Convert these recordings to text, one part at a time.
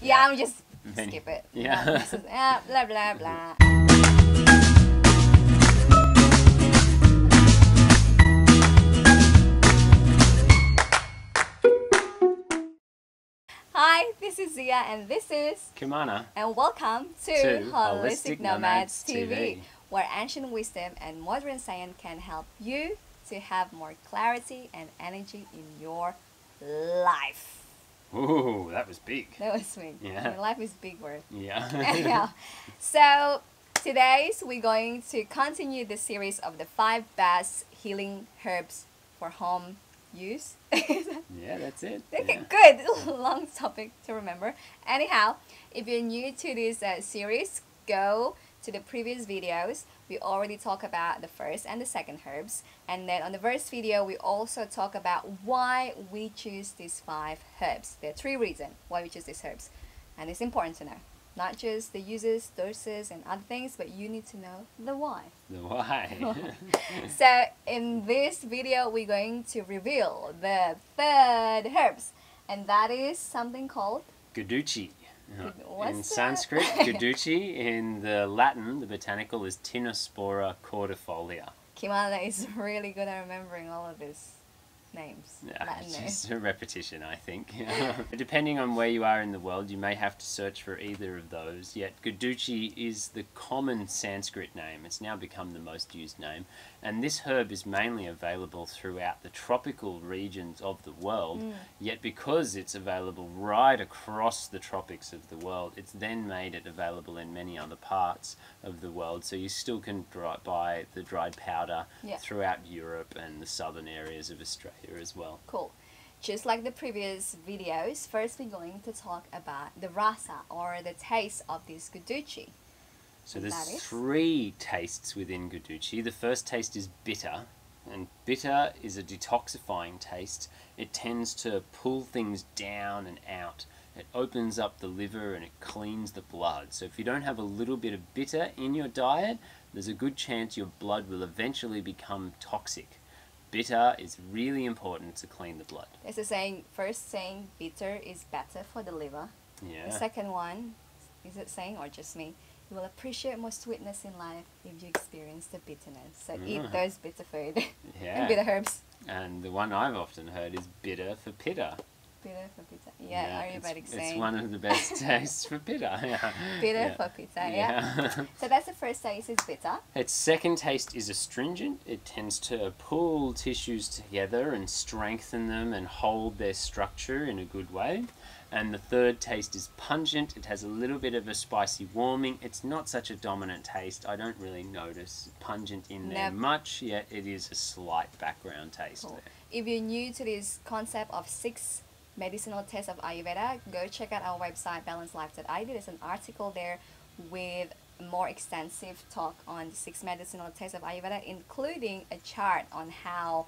Yeah, I'm just Many. skip it. Yeah. This is, blah blah blah. Hi, this is Zia and this is Kimana. and welcome to Holistic Nomads TV, where ancient wisdom and modern science can help you to have more clarity and energy in your life. Ooh, that was big. That was sweet. Yeah. Your life is a big word. Yeah. Yeah. So today we're going to continue the series of the 5 best healing herbs for home use. Yeah, that's it. Okay, Yeah. good. Long topic to remember. Anyhow, if you're new to this series, go to the previous videos. We already talked about the first and the second herbs. And then on the first video, we also talk about why we choose these 5 herbs. There are 3 reasons why we choose these herbs. And it's important to know. Not just the uses, doses, and other things, but you need to know the why. The why. So in this video, we're going to reveal the 3rd herbs. And that is something called Guduchi. What's In that? Sanskrit, Guduchi. In the Latin, the botanical is Tinospora cordifolia. Kimana is really good at remembering all of these names. Yeah, Latin it's names. just a repetition, I think. Depending on where you are in the world, you may have to search for either of those. Yet Guduchi is the common Sanskrit name. It's now become the most used name. And this herb is mainly available throughout the tropical regions of the world. Yet because it's available right across the tropics of the world, it's then made it available in many other parts of the world. So you still can buy the dried powder Yeah. throughout Europe and the southern areas of Australia as well. Cool. Just like the previous videos, first we're going to talk about the rasa or the taste of this Guduchi. So And there's that is? 3 tastes within Guduchi. The first taste is bitter, and bitter is a detoxifying taste. It tends to pull things down and out. It opens up the liver and it cleans the blood. So if you don't have a little bit of bitter in your diet, there's a good chance your blood will eventually become toxic. Bitter is really important to clean the blood. It's a saying, first saying bitter is better for the liver. The Yeah. second one, is it saying or just me? You will appreciate more sweetness in life if you experience the bitterness. So eat those bitter food and bitter Yeah. herbs. And the one I've often heard is bitter for pitta. Bitter for pizza. Yeah, Ayurvedic it's saying. one of the best tastes for pitta. Yeah. Bitter Yeah. for pizza, yeah. So that's the first taste is bitter. Its second taste is astringent. It tends to pull tissues together and strengthen them and hold their structure in a good way. And the third taste is pungent. It has a little bit of a spicy warming. It's not such a dominant taste. I don't really notice pungent in there Never. much, yet it is a slight background taste Cool. there. If you're new to this concept of 6 medicinal tests of Ayurveda, go check out our website balancelife.id. There's an article there with more extensive talk on the 6 medicinal tests of Ayurveda, including a chart on how,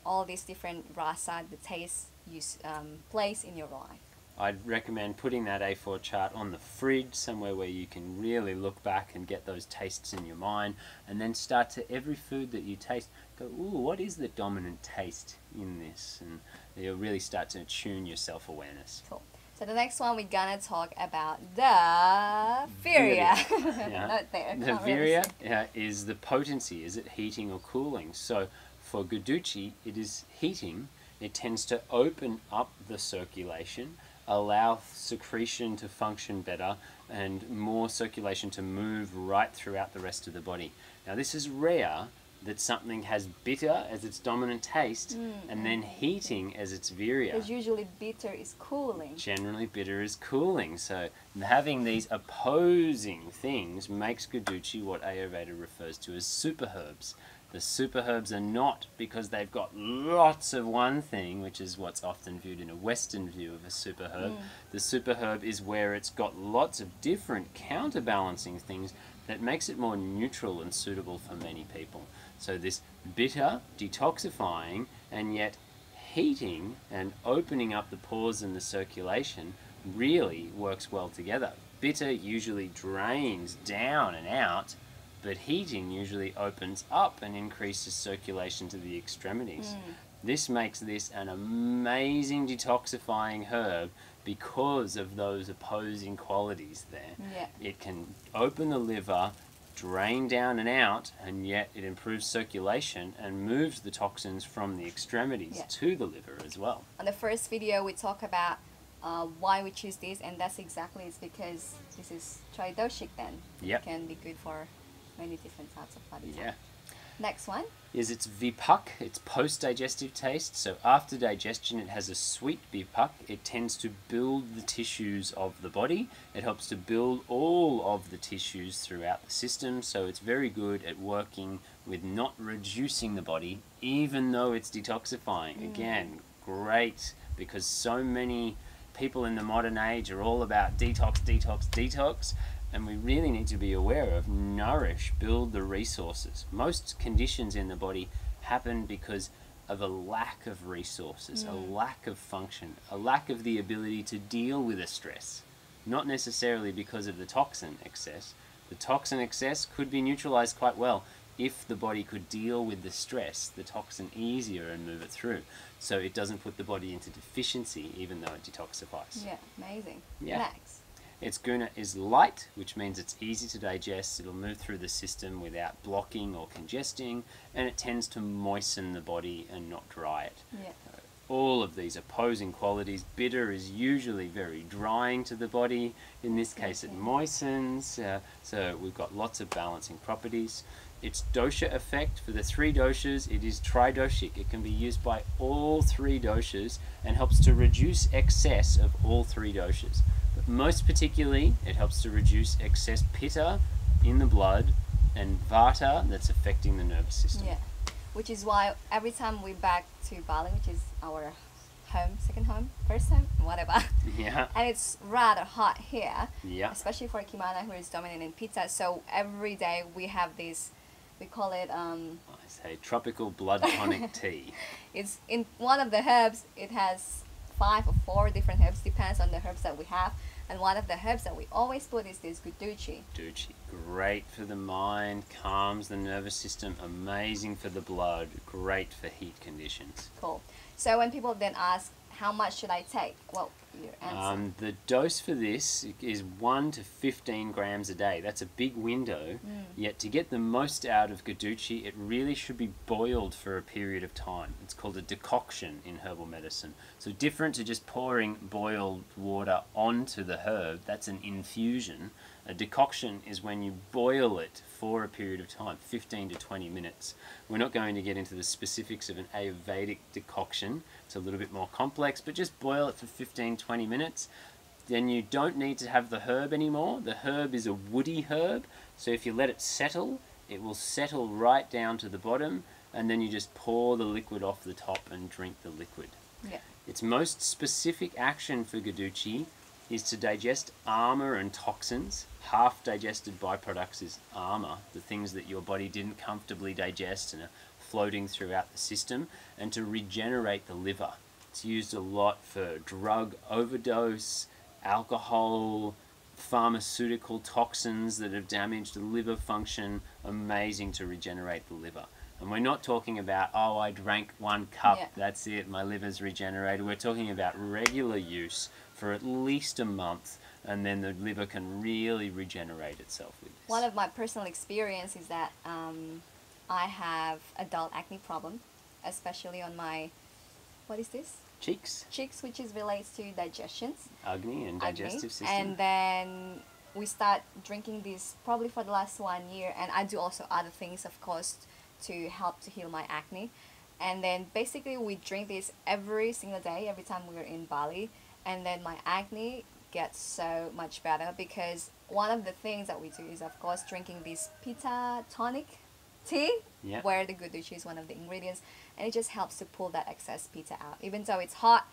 all these different rasa, the taste you place in your life. I'd recommend putting that A4 chart on the fridge, somewhere where you can really look back and get those tastes in your mind, and then start to every food that you taste, go, ooh, what is the dominant taste in this? And you'll really start to tune your self-awareness. Cool. So the next one we're gonna talk about the virya. Yeah. Not there. The can't really virya say. is the potency. Is it heating or cooling? So for Guduchi, it is heating. It tends to open up the circulation, allow secretion to function better, and more circulation to move right throughout the rest of the body. Now this is rare that something has bitter as its dominant taste and then heating as its virya. Because usually bitter is cooling. Generally bitter is cooling, so having these opposing things makes Guduchi what Ayurveda refers to as superherbs. The superherbs are not because they've got lots of one thing, which is what's often viewed in a Western view of a superherb. The superherb is where it's got lots of different counterbalancing things that makes it more neutral and suitable for many people. So this bitter, detoxifying, and yet heating and opening up the pores and the circulation really works well together. Bitter usually drains down and out, but heating usually opens up and increases circulation to the extremities. This makes this an amazing detoxifying herb because of those opposing qualities there. Yeah. It can open the liver, drain down and out, and yet it improves circulation and moves the toxins from the extremities Yeah. to the liver as well. On the first video, we talk about why we choose this, and that's exactly it's because this is tridoshic. Then Yep. it can be good for many different types of body type. Yeah. Next one. Is its vipuk, its post-digestive taste. So after digestion, it has a sweet vipuk. It tends to build the tissues of the body. It helps to build all of the tissues throughout the system. So it's very good at working with not reducing the body, even though it's detoxifying. Again, great, because so many people in the modern age are all about detox, detox, detox. And we really need to be aware of nourish, build the resources. Most conditions in the body happen because of a lack of resources, a lack of function, a lack of the ability to deal with a stress. Not necessarily because of the toxin excess. The toxin excess could be neutralized quite well if the body could deal with the stress, the toxin easier, and move it through. So it doesn't put the body into deficiency even though it detoxifies. Yeah, amazing. Yeah. Next. Its guna is light, which means it's easy to digest. It'll move through the system without blocking or congesting, and it tends to moisten the body and not dry it. Yeah. All of these opposing qualities. Bitter is usually very drying to the body. In this case, it moistens. So we've got lots of balancing properties. Its dosha effect, for the 3 doshas, it is tridoshic. It can be used by all 3 doshas and helps to reduce excess of all 3 doshas. But most particularly, it helps to reduce excess pitta in the blood and vata that's affecting the nervous system. Yeah. Which is why every time we back to Bali, which is our home, second home, first home, whatever, Yeah. and it's rather hot here, Yeah. especially for Kimana, who is dominant in pizza. So every day we have this, we call it, I say tropical blood tonic tea. it's in one of the herbs, it has 5 or 4 different herbs, depends on the herbs that we have. And one of the herbs that we always put is this guduchi. Guduchi, great for the mind, calms the nervous system, amazing for the blood, great for heat conditions. Cool. So when people then ask, how much should I take? Well, your answer. The dose for this is 1 to 15 grams a day. That's a big window. Yet to get the most out of guduchi, it really should be boiled for a period of time. It's called a decoction in herbal medicine. So different to just pouring boiled water onto the herb, that's an infusion. A decoction is when you boil it for a period of time, 15 to 20 minutes. We're not going to get into the specifics of an Ayurvedic decoction. It's a little bit more complex, but just boil it for 15, 20 minutes. Then you don't need to have the herb anymore. The herb is a woody herb, so if you let it settle, it will settle right down to the bottom, and then you just pour the liquid off the top and drink the liquid. Yeah. Its most specific action for guduchi is to digest armor and toxins. Half digested byproducts is armor, the things that your body didn't comfortably digest and are floating throughout the system, and to regenerate the liver. It's used a lot for drug overdose, alcohol, pharmaceutical toxins that have damaged the liver function. Amazing to regenerate the liver. And we're not talking about, oh, I drank 1 cup, that's it, my liver's regenerated. We're talking about regular use for at least a month, and then the liver can really regenerate itself with this. One of my personal experience is that I have adult acne problem, especially on my, what is this? Cheeks, Cheeks, which is relates to digestions. Agni and Acne. digestive system. And then we start drinking this probably for the last 1 year, and I do also other things, of course, to help to heal my acne. And then basically we drink this every single day, every time we're in Bali, and then my acne gets so much better, because one of the things that we do is, of course, drinking this pitta tonic tea, Yeah. where the guduchi is one of the ingredients, and it just helps to pull that excess pitta out. Even though it's hot,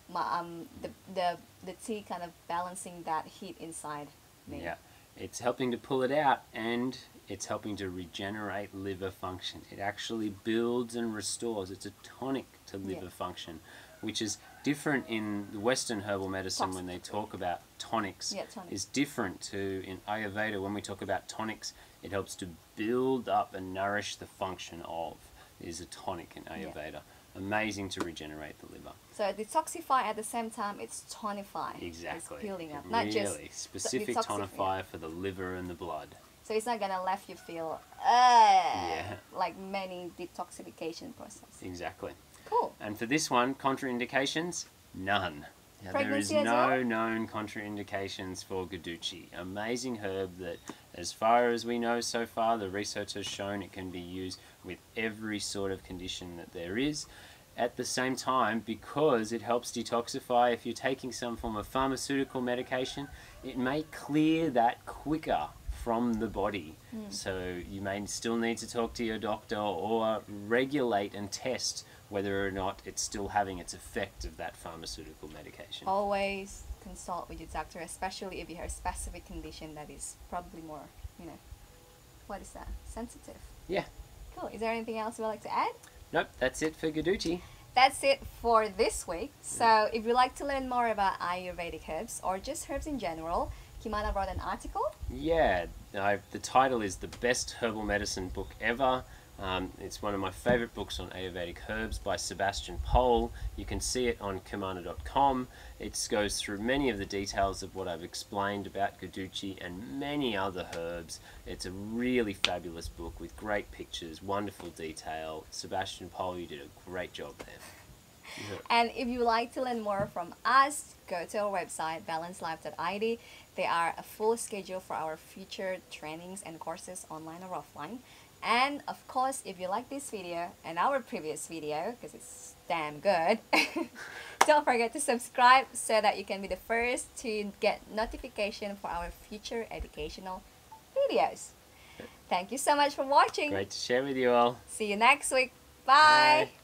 the tea kind of balancing that heat inside me. Yeah, it's helping to pull it out, and it's helping to regenerate liver function. It actually builds and restores. It's a tonic to liver function, which is different in the Western herbal medicine when they talk about tonics. Yeah, tonic. Is different to in Ayurveda when we talk about tonics. It helps to build up and nourish the function of. Is a tonic in Ayurveda. amazing to regenerate the liver. So detoxify at the same time, it's tonify. Exactly. It's building up, not Really just specific tonifier for the liver and the blood. So it's not gonna let you feel like many detoxification process. Exactly. Cool. And for this one, contraindications, none. Now, there is Pregnancy as no well? known contraindications for Guducci. Amazing herb that, as far as we know so far, the research has shown it can be used with every sort of condition that there is. At the same time, because it helps detoxify, if you're taking some form of pharmaceutical medication, it may clear that quicker from the body. So you may still need to talk to your doctor or regulate and test whether or not it's still having its effect of that pharmaceutical medication. Always consult with your doctor, especially if you have a specific condition that is probably more, what is that? Sensitive. Yeah. Cool. Is there anything else you would like to add? Nope, that's it for Guducci. That's it for this week. So if you'd like to learn more about Ayurvedic herbs or just herbs in general, Kimana wrote an article. Yeah, the title is The Best Herbal Medicine Book Ever. It's one of my favourite books on Ayurvedic herbs by Sebastian Pol. You can see it on Kimana.com. It goes through many of the details of what I've explained about Guducci and many other herbs. It's a really fabulous book with great pictures, wonderful detail. Sebastian Pol, you did a great job there. And if you would like to learn more from us, go to our website, balancelife.id. There are a full schedule for our future trainings and courses, online or offline. And of course, if you like this video and our previous video, because it's damn good, don't forget to subscribe so that you can be the first to get notification for our future educational videos. Thank you so much for watching. Great to share with you all. See you next week. Bye. Bye.